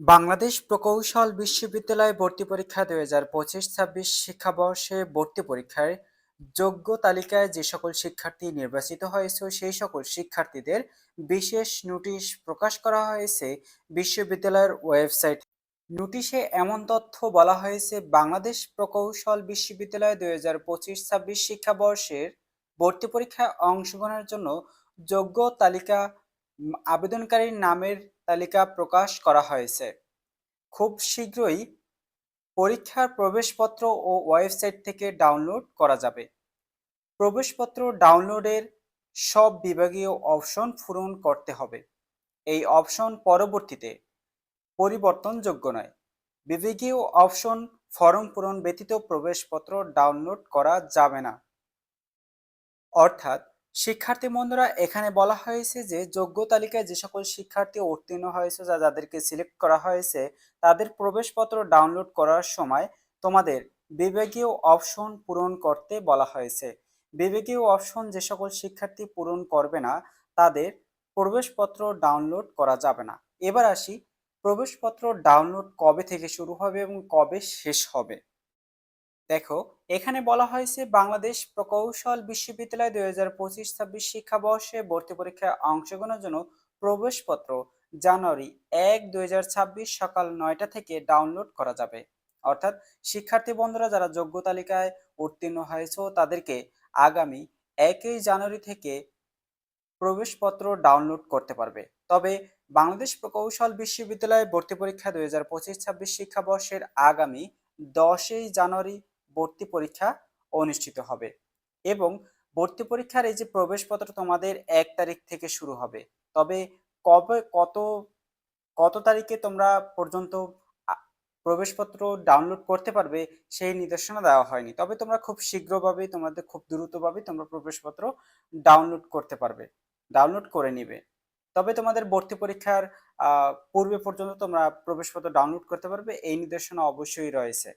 বাংলাদেশ প্রকৌশল বিশ্ববিদ্যালয় ভর্তি পরীক্ষা ২০২৫-২৬ শিক্ষাবর্ষে ভর্তি পরীক্ষায় যোগ্য তালিকায় যে সকল শিক্ষার্থী নির্বাচিত হয়েছে সেই সকল শিক্ষার্থীদের বিশেষ নোটিশ প্রকাশ করা হয়েছে বিশ্ববিদ্যালয়ের ওয়েবসাইট। নোটিশে এমন তথ্য বলা হয়েছে, বাংলাদেশ প্রকৌশল বিশ্ববিদ্যালয় ২০২৫-২৬ শিক্ষাবর্ষের ভর্তি পরীক্ষায় অংশগ্রহণের জন্য যোগ্য তালিকা আবেদনকারীর নামের তালিকা প্রকাশ করা হয়েছে। খুব শীঘ্রই পরীক্ষার প্রবেশপত্র ও ওয়েবসাইট থেকে ডাউনলোড করা যাবে। প্রবেশপত্র ডাউনলোডের সব বিভাগীয় অপশন পূরণ করতে হবে। এই অপশন পরবর্তীতে পরিবর্তনযোগ্য নয়। বিভাগীয় অপশন ফরম পূরণ ব্যতীত প্রবেশপত্র ডাউনলোড করা যাবে না। অর্থাৎ শিক্ষার্থী বন্ধুরা, এখানে বলা হয়েছে যে যোগ্য তালিকায় যে সকল শিক্ষার্থী উত্তীর্ণ হয়েছে, যাদেরকে সিলেক্ট করা হয়েছে, তাদের প্রবেশপত্র ডাউনলোড করার সময় তোমাদের বিভাগীয় অপশন পূরণ করতে বলা হয়েছে। বিভাগীয় অপশন যে সকল শিক্ষার্থী পূরণ করবে না, তাদের প্রবেশপত্র ডাউনলোড করা যাবে না। এবার আসি, প্রবেশপত্র ডাউনলোড কবে থেকে শুরু হবে এবং কবে শেষ হবে। দেখো, এখানে বলা হয়েছে বাংলাদেশ প্রকৌশল বিশ্ববিদ্যালয় ২০২৫-২৬ শিক্ষাবর্ষে ভর্তি পরীক্ষায় অংশগ্রহণের জন্য প্রবেশপত্র জানুয়ারি ১, ২০২৬ সকাল ৯টা থেকে ডাউনলোড করা যাবে। অর্থাৎ শিক্ষার্থী বন্ধুরা যারা যোগ্য তালিকায় উত্তীর্ণ হয়েছে তাদেরকে আগামী ১ই জানুয়ারি থেকে প্রবেশপত্র ডাউনলোড করতে পারবে। তবে বাংলাদেশ প্রকৌশল বিশ্ববিদ্যালয়ে ভর্তি পরীক্ষা ২০২৫-২৬ শিক্ষাবর্ষের আগামী ১০ই জানুয়ারি ভর্তি পরীক্ষা অনুষ্ঠিত হবে এবং ভর্তি পরীক্ষার এই যে প্রবেশপত্র তোমাদের ১ তারিখ থেকে শুরু হবে। তবে কবে কত কত তারিখে তোমরা পর্যন্ত প্রবেশপত্র ডাউনলোড করতে পারবে সেই নির্দেশনা দেওয়া হয়নি। তবে তোমরা খুব শীঘ্রভাবেই, তোমাদের খুব দ্রুতভাবেই তোমরা প্রবেশপত্র ডাউনলোড করতে পারবে, ডাউনলোড করে নিবে। তবে তোমাদের ভর্তি পরীক্ষার পূর্বে পর্যন্ত তোমরা প্রবেশপত্র ডাউনলোড করতে পারবে, এই নির্দেশনা অবশ্যই রয়েছে।